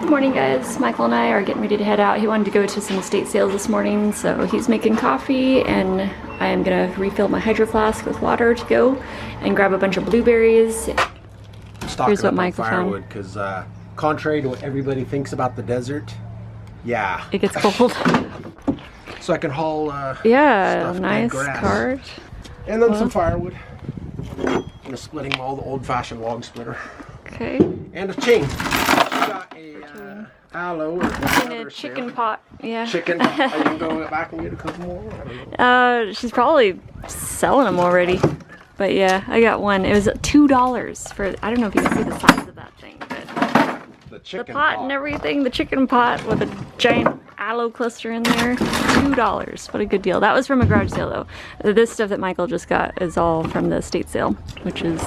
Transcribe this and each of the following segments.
Good morning, guys. Michael and I are getting ready to head out. He wanted to go to some estate sales this morning, so he's making coffee, and I am gonna refill my hydro flask with water to go and grab a bunch of blueberries. Here's what Michael found. Because contrary to what everybody thinks about the desert, yeah, it gets cold. So I can haul yeah, nice cart. And then some firewood. And a splitting mold, the old-fashioned log splitter. Okay. And a chain. She got a aloe and a chicken pot. Yeah. Chicken. Are you gonna go back and get a couple more? I don't know. She's probably selling them already. But yeah, I got one. It was $2 for. I don't know if you can see the size of that thing, but the pot and everything. The chicken pot with a giant aloe cluster in there. $2. What a good deal. That was from a garage sale though. This stuff that Michael just got is all from the estate sale, which is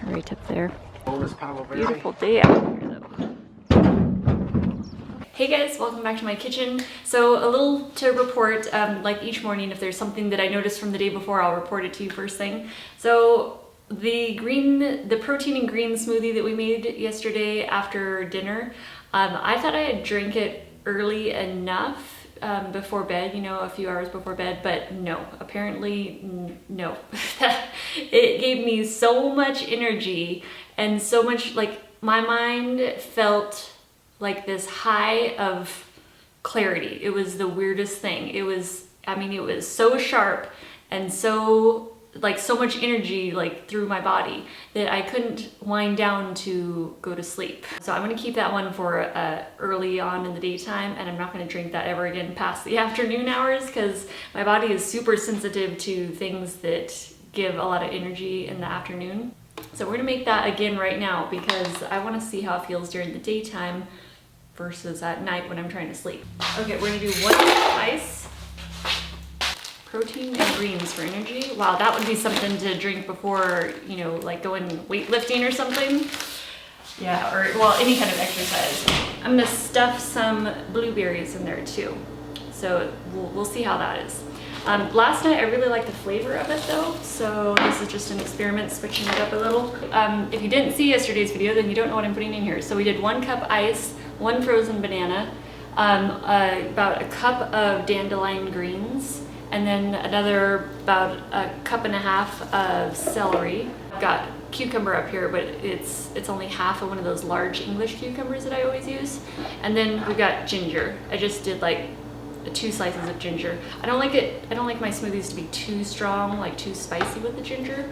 right up there. Beautiful day out here though. Hey guys, welcome back to my kitchen. So a little to report, like each morning, if there's something that I noticed from the day before, I'll report it to you first thing. So the protein and green smoothie that we made yesterday after dinner, I thought I had drank it early enough before bed, you know, a few hours before bed, but no, apparently no. It gave me so much energy and so much, like, my mind felt like this high of clarity. It was the weirdest thing. It was, I mean, it was so sharp and so, like, so much energy, like, through my body that I couldn't wind down to go to sleep. So I'm gonna keep that one for early on in the daytime, and I'm not gonna drink that ever again past the afternoon hours because my body is super sensitive to things that give a lot of energy in the afternoon. So we're gonna make that again right now because I wanna see how it feels during the daytime versus at night when I'm trying to sleep. Okay, we're gonna do 1 cup of ice. Protein and greens for energy. Wow, that would be something to drink before, you know, like going weightlifting or something. Yeah, or, well, any kind of exercise. I'm gonna stuff some blueberries in there too. So we'll see how that is. Last night I really liked the flavor of it though, so this is just an experiment, switching it up a little. If you didn't see yesterday's video, then you don't know what I'm putting in here. So we did 1 cup ice, 1 frozen banana, about a cup of dandelion greens, and then another about a cup and a half of celery. I've got cucumber up here, but it's only half of one of those large English cucumbers that I always use. And then we've got ginger. I just did like 2 slices of ginger. I don't like my smoothies to be too strong, like too spicy with the ginger.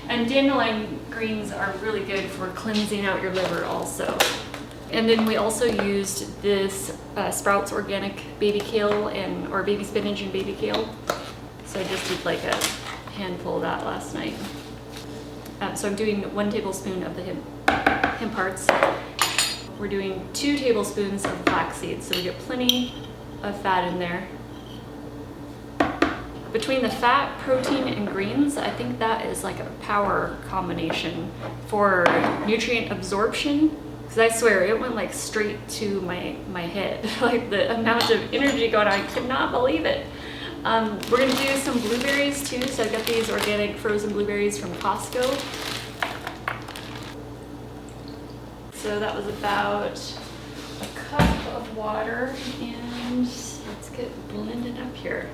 And dandelion greens are really good for cleansing out your liver also. And then we also used this Sprouts organic baby kale or baby spinach and baby kale. So I just did like a handful of that last night. So I'm doing 1 tablespoon of the hemp hearts. We're doing 2 tablespoons of flax seeds, so we get plenty of fat in there. Between the fat, protein, and greens, I think that is like a power combination for nutrient absorption. Because I swear, it went like straight to my head. Like the amount of energy going on, I could not believe it. We're gonna do some blueberries too. So I got these organic frozen blueberries from Costco. So that was about a cup of water, and let's get blended up here.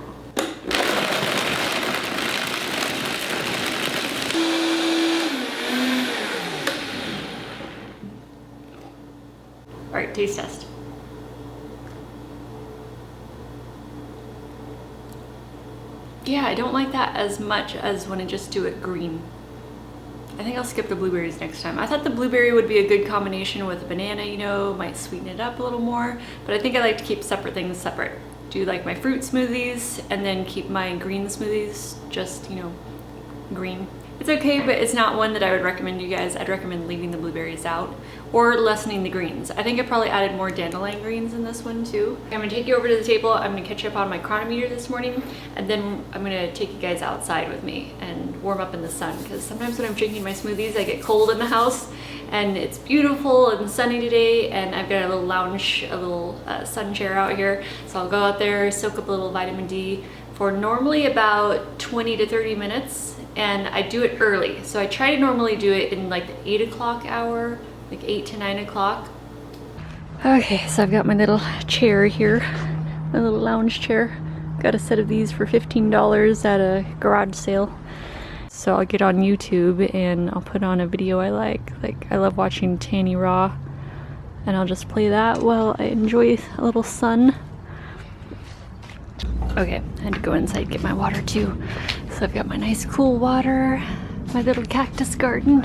All right, taste test. Yeah, I don't like that as much as when I just do it green. I think I'll skip the blueberries next time. I thought the blueberry would be a good combination with a banana, you know, might sweeten it up a little more, but I think I like to keep separate things separate. Do like my fruit smoothies and then keep my green smoothies just, you know, green. It's okay, but it's not one that I would recommend you guys. I'd recommend leaving the blueberries out or lessening the greens. I think I probably added more dandelion greens in this one too. I'm gonna take you over to the table. I'm gonna catch up on my chronometer this morning, and then I'm gonna take you guys outside with me and warm up in the sun, because sometimes when I'm drinking my smoothies, I get cold in the house, and it's beautiful and sunny today, and I've got a little lounge, a little sun chair out here. So I'll go out there, soak up a little vitamin D for normally about 20 to 30 minutes. And I do it early. So I try to normally do it in like the 8 o'clock hour, like 8 to 9 o'clock. Okay, so I've got my little chair here, my little lounge chair. Got a set of these for $15 at a garage sale. So I'll get on YouTube and I'll put on a video I like. Like, I love watching Tanny Raw, and I'll just play that while I enjoy a little sun. Okay, I had to go inside and get my water too. So I've got my nice cool water, my little cactus garden.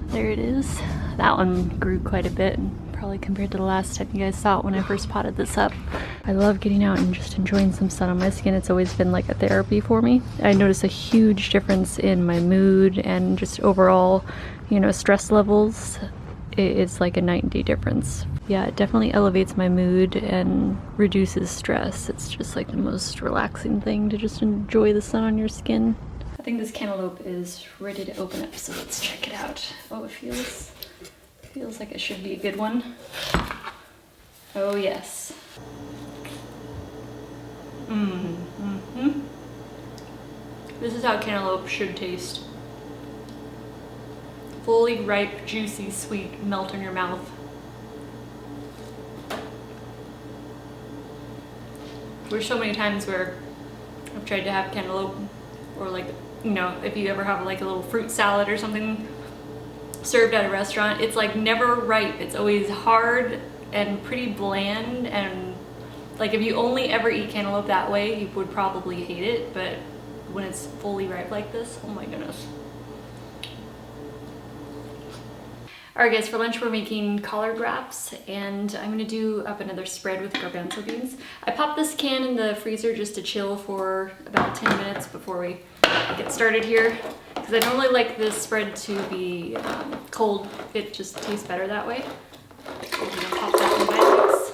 There it is. That one grew quite a bit, probably compared to the last time you guys saw it when I first potted this up. I love getting out and just enjoying some sun on my skin. It's always been like a therapy for me. I notice a huge difference in my mood and just overall, you know, stress levels. It's like a night and day difference. Yeah, it definitely elevates my mood and reduces stress. It's just like the most relaxing thing to just enjoy the sun on your skin. I think this cantaloupe is ready to open up, so let's check it out. Oh, it feels like it should be a good one. Oh yes. This is how cantaloupe should taste. Fully ripe, juicy, sweet, melt in your mouth. There's so many times where I've tried to have cantaloupe, or like, you know, if you ever have like a little fruit salad or something served at a restaurant, it's like never ripe. It's always hard and pretty bland, and like if you only ever eat cantaloupe that way, you would probably hate it, but when it's fully ripe like this, oh my goodness. Alright guys, for lunch we're making collard wraps, and I'm going to do up another spread with garbanzo beans. I popped this can in the freezer just to chill for about 10 minutes before we get started here, because I normally like this spread to be cold. It just tastes better that way. So we're going to pop that in my mix.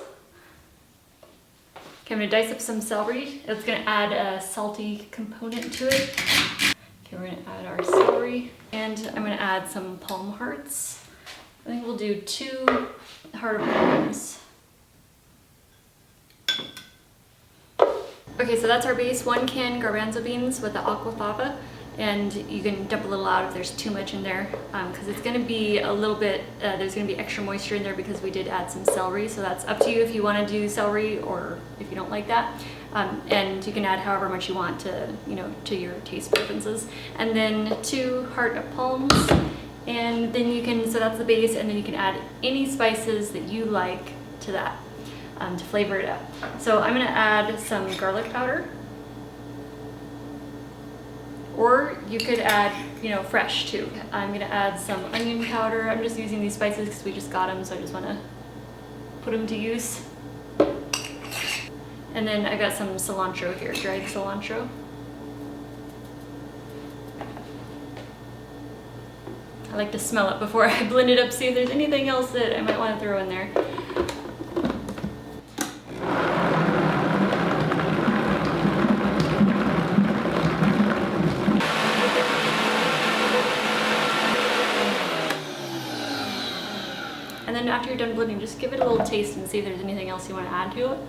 Okay, I'm going to dice up some celery. It's going to add a salty component to it. Okay, we're going to add our celery, and I'm going to add some palm hearts. I think we'll do 2 heart of palms. Okay, so that's our base. 1 can garbanzo beans with the aquafaba, and you can dump a little out if there's too much in there, because it's going to be a little bit, there's going to be extra moisture in there because we did add some celery, so that's up to you if you want to do celery or if you don't like that. And you can add however much you want to, you know, to your taste preferences. And then 2 heart of palms, and then you can, so that's the base, and then you can add any spices that you like to that to flavor it up. So I'm going to add some garlic powder. Or you could add, you know, fresh too. I'm going to add some onion powder. I'm just using these spices because we just got them, so I just want to put them to use. And then I've got some cilantro here, dried cilantro. I like to smell it before I blend it up, see if there's anything else that I might want to throw in there. And then after you're done blending, just give it a little taste and see if there's anything else you want to add to it.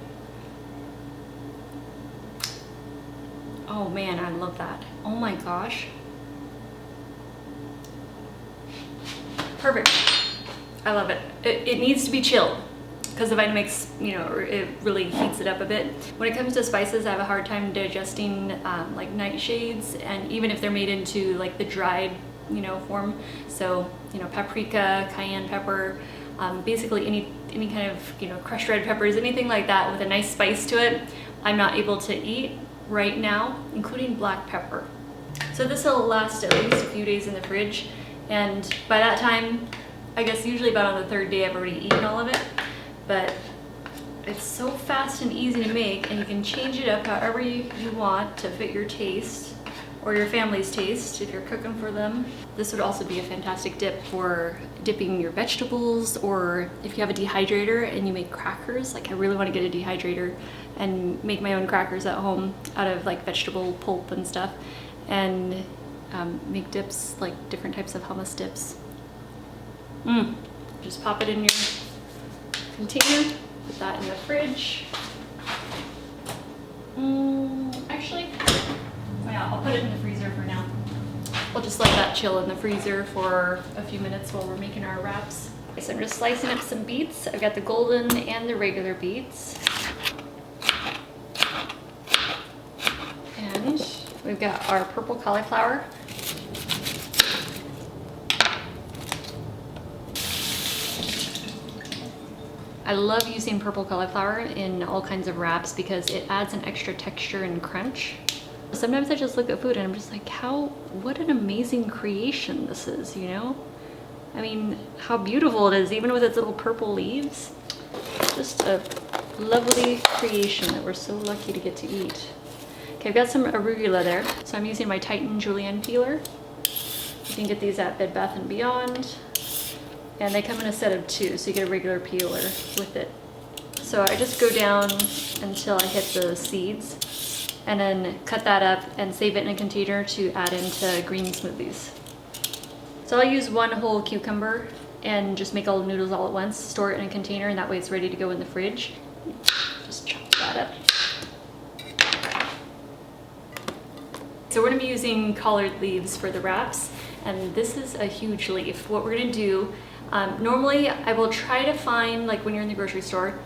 Oh man, I love that. Oh my gosh. Perfect. I love it. It needs to be chilled because the Vitamix, you know, it really heats it up a bit. When it comes to spices, I have a hard time digesting like nightshades, and even if they're made into like the dried, you know, form. So, you know, paprika, cayenne pepper, basically any kind of, you know, crushed red peppers, anything like that with a nice spice to it, I'm not able to eat right now, including black pepper. So this will last at least a few days in the fridge. And by that time, I guess usually about on the 3rd day I've already eaten all of it, but it's so fast and easy to make, and you can change it up however you want to fit your taste or your family's taste if you're cooking for them. This would also be a fantastic dip for dipping your vegetables, or if you have a dehydrator and you make crackers. Like, I really want to get a dehydrator and make my own crackers at home out of like vegetable pulp and stuff, and make dips, like different types of hummus dips. Just pop it in your container, put that in the fridge. Actually, yeah, I'll put it in the freezer for now. We'll just let that chill in the freezer for a few minutes while we're making our wraps. so I'm just slicing up some beets. I've got the golden and the regular beets. And we've got our purple cauliflower. I love using purple cauliflower in all kinds of wraps because it adds an extra texture and crunch. Sometimes I just look at food and I'm just like, what an amazing creation this is, you know? I mean, how beautiful it is, even with its little purple leaves. Just a lovely creation that we're so lucky to get to eat. Okay, I've got some arugula there, so I'm using my Titan Julienne peeler. You can get these at Bed Bath & Beyond. And they come in a set of 2, so you get a regular peeler with it. So I just go down until I hit the seeds, and then cut that up and save it in a container to add into green smoothies. So I'll use 1 whole cucumber and just make all the noodles all at once, store it in a container, and that way it's ready to go in the fridge. Just chop that up. So we're gonna be using collard leaves for the wraps, and this is a huge leaf. What we're gonna do, normally I will try to find, like when you're in the grocery store,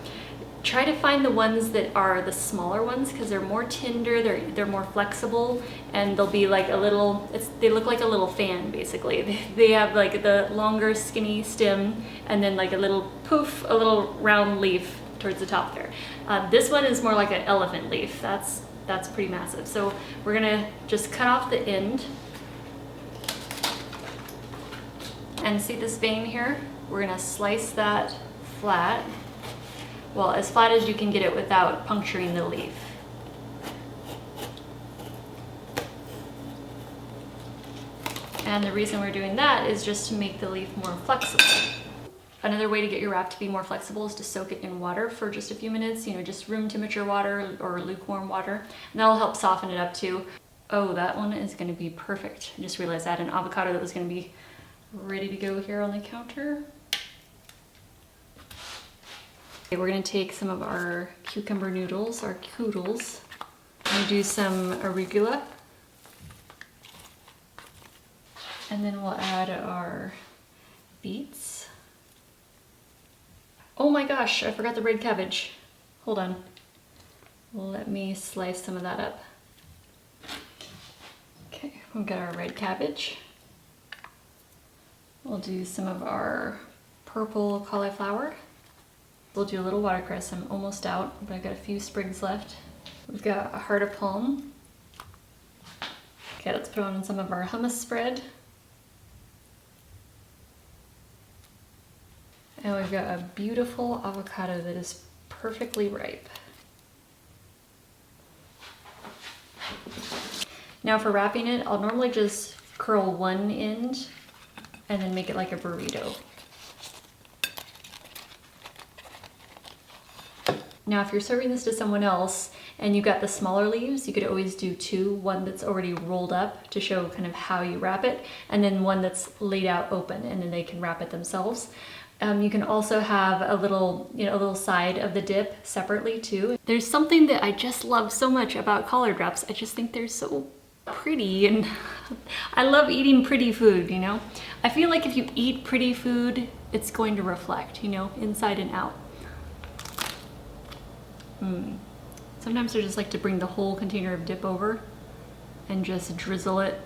try to find the ones that are the smaller ones because they're more tender, they're more flexible, and they'll be like a little, they look like a little fan basically. They have like the longer skinny stem and then like a little poof, a little round leaf towards the top there. This one is more like an elephant leaf. That's pretty massive. So we're gonna just cut off the end. And see this vein here? We're gonna slice that flat. Well, as flat as you can get it without puncturing the leaf. And the reason we're doing that is just to make the leaf more flexible. Another way to get your wrap to be more flexible is to soak it in water for just a few minutes, you know, just room temperature water or lukewarm water. And that'll help soften it up too. Oh, that one is gonna be perfect. I just realized I had an avocado that was gonna be ready to go here on the counter. Okay, we're gonna take some of our cucumber noodles, our koodles, and do some arugula. And then we'll add our beets. Oh my gosh, I forgot the red cabbage. Hold on. Let me slice some of that up. Okay, we've got our red cabbage. We'll do some of our purple cauliflower. We'll do a little watercress. I'm almost out, but I've got a few sprigs left. We've got a heart of palm. Okay, let's put on some of our hummus spread. And we've got a beautiful avocado that is perfectly ripe. Now for wrapping it, I'll normally just curl one end and then make it like a burrito. Now if you're serving this to someone else and you got the smaller leaves, you could always do 2, one that's already rolled up to show kind of how you wrap it, and then one that's laid out open and then they can wrap it themselves. You can also have a little, a little side of the dip separately too. There's something that I just love so much about collard wraps. I just think they're so pretty, and I love eating pretty food, you know? I feel like if you eat pretty food, it's going to reflect, you know, inside and out. Sometimes I just like to bring the whole container of dip over and just drizzle it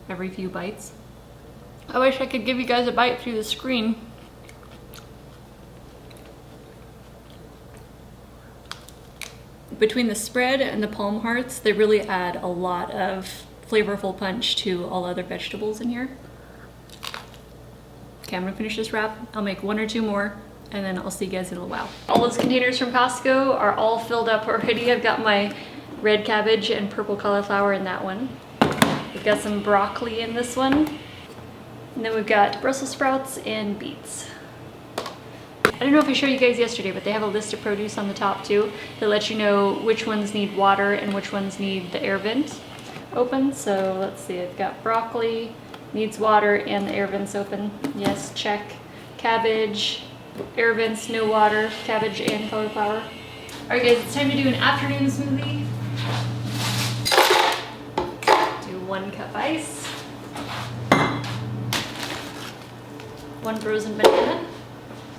every few bites. I wish I could give you guys a bite through the screen. Between the spread and the palm hearts, they really add a lot of flavorful punch to all other vegetables in here. Okay, I'm gonna finish this wrap. I'll make 1 or 2 more, and then I'll see you guys in a little while. All those containers from Costco are all filled up already. I've got my red cabbage and purple cauliflower in that one. We've got some broccoli in this one. And then we've got Brussels sprouts and beets. I don't know if I showed you guys yesterday, but they have a list of produce on the top too that lets you know which ones need water and which ones need the air vent open. So let's see, I've got broccoli, needs water, and the air vent's open. Yes, check. Cabbage, air vents, no water, cabbage and cauliflower. All right guys, it's time to do an afternoon smoothie. Do 1 cup ice. 1 frozen banana.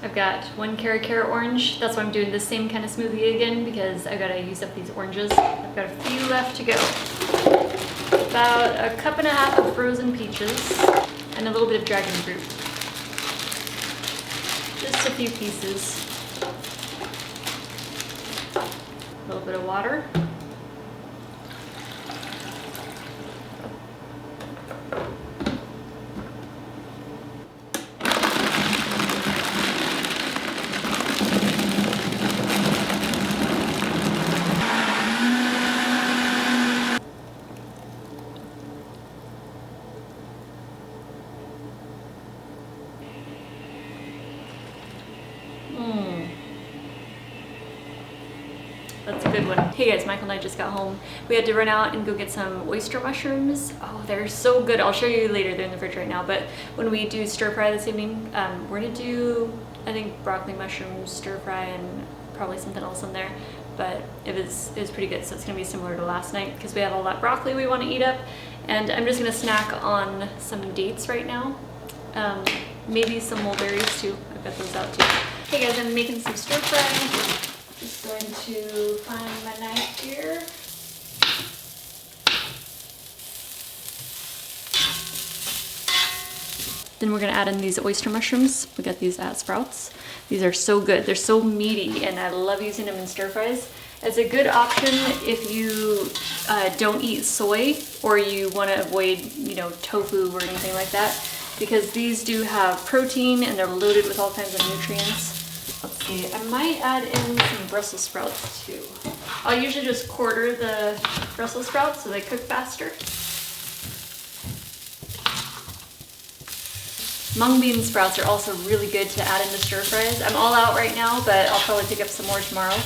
I've got 1 carrot orange. That's why I'm doing the same kind of smoothie again, because I've got to use up these oranges. I've got a few left to go. About 1.5 cups of frozen peaches and a little bit of dragon fruit. Just a few pieces. A little bit of water. That's a good one. Hey guys, Michael and I just got home. We had to run out and go get some oyster mushrooms. Oh, they're so good. I'll show you later. They're in the fridge right now. But when we do stir fry this evening, we're gonna do, I think, broccoli mushrooms stir fry and probably something else in there. But it was pretty good. So it's gonna be similar to last night because we have all that broccoli we want to eat up. And I'm just gonna snack on some dates right now. Maybe some mulberries too. I've got those out too. Hey guys, I'm making some stir fry. Just going to find my knife here. Then we're gonna add in these oyster mushrooms. We got these at Sprouts. These are so good. They're so meaty and I love using them in stir fries. It's a good option if you don't eat soy or you wanna avoid, you know, tofu or anything like that, because these do have protein and they're loaded with all kinds of nutrients. Let's see, I might add in some Brussels sprouts too. I'll usually just quarter the Brussels sprouts so they cook faster. Mung bean sprouts are also really good to add into stir fries. I'm all out right now, but I'll probably pick up some more tomorrow.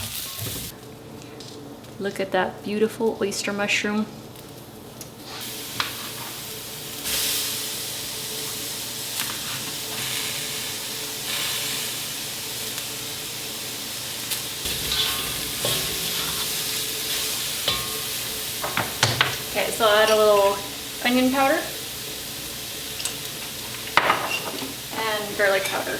Look at that beautiful oyster mushroom. Okay, so I'll add a little onion powder and garlic powder.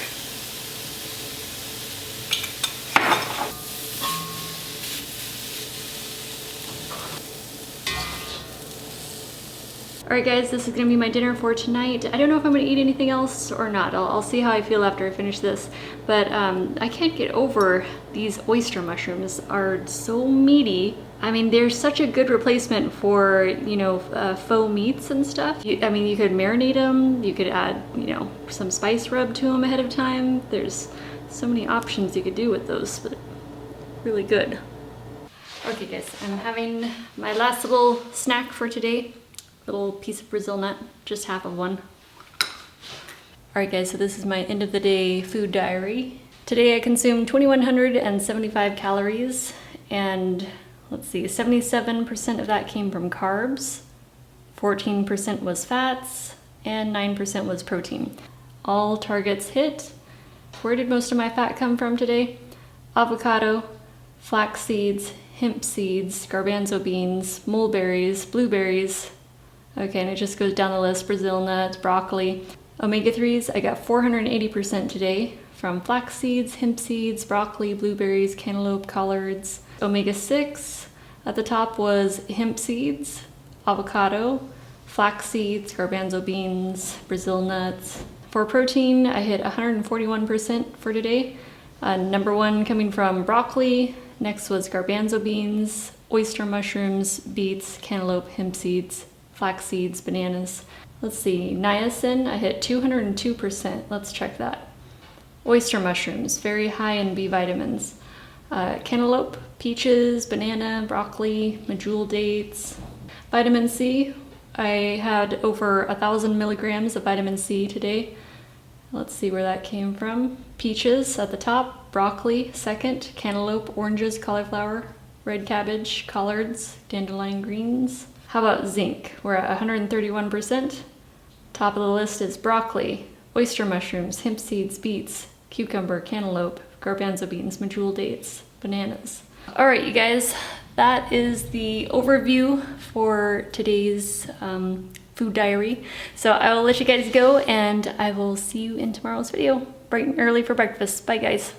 Alright guys, this is gonna be my dinner for tonight. I don't know if I'm gonna eat anything else or not. I'll see how I feel after I finish this. But I can't get over these oyster mushrooms are so meaty. I mean, they're such a good replacement for, you know, faux meats and stuff. I mean, you could marinate them, you could add, you know, some spice rub to them ahead of time. There's so many options you could do with those, but really good. Okay guys, I'm having my last little snack for today. Little piece of Brazil nut, just half of one. Alright guys, so this is my end of the day food diary. Today I consumed 2,175 calories and let's see, 77% of that came from carbs, 14% was fats, and 9% was protein. All targets hit. Where did most of my fat come from today? Avocado, flax seeds, hemp seeds, garbanzo beans, mulberries, blueberries. Okay, and it just goes down the list, Brazil nuts, broccoli. Omega-3s, I got 480% today from flax seeds, hemp seeds, broccoli, blueberries, cantaloupe, collards. Omega-6 at the top was hemp seeds, avocado, flax seeds, garbanzo beans, Brazil nuts. For protein, I hit 141% for today. Number one coming from broccoli, next was garbanzo beans, oyster mushrooms, beets, cantaloupe, hemp seeds, flax seeds, bananas. Let's see, niacin, I hit 202%. Let's check that. Oyster mushrooms, very high in B vitamins. Cantaloupe, peaches, banana, broccoli, medjool dates. Vitamin C, I had over 1,000 milligrams of vitamin C today. Let's see where that came from. Peaches at the top, broccoli second, cantaloupe, oranges, cauliflower, red cabbage, collards, dandelion greens. How about zinc? We're at 131%. Top of the list is broccoli, oyster mushrooms, hemp seeds, beets, cucumber, cantaloupe, garbanzo beans, medjool dates, bananas. All right, you guys, that is the overview for today's food diary. So I will let you guys go, and I will see you in tomorrow's video bright and early for breakfast. Bye guys.